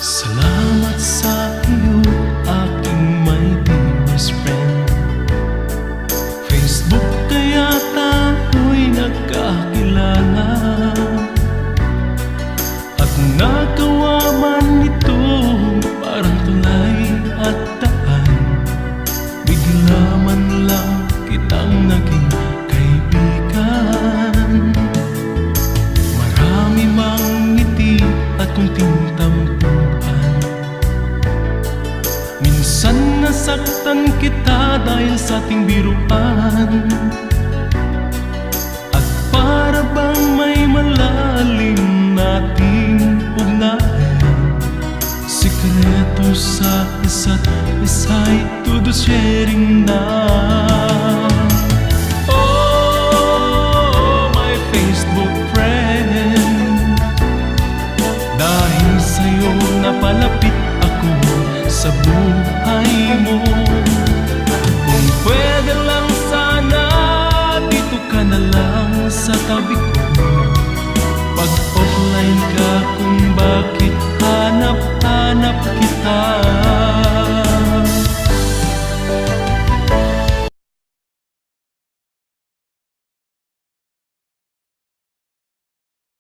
Salamat sa iyo, aking my dearest friend. Facebook kaya tayo'y nagkakilala, at nagawa man ito parang tulay at daan. Bigla man lang kitang naging kaibigan. Marami mang ngiti at kunting tampuhan. Minsan nasaktan kita dahil sa ating biruan, at para bang may malalim nating ugnayan. Sikreto sa isa't isa'y todo sharing na. Oh, my Facebook friend, dahil sa'yo napalapit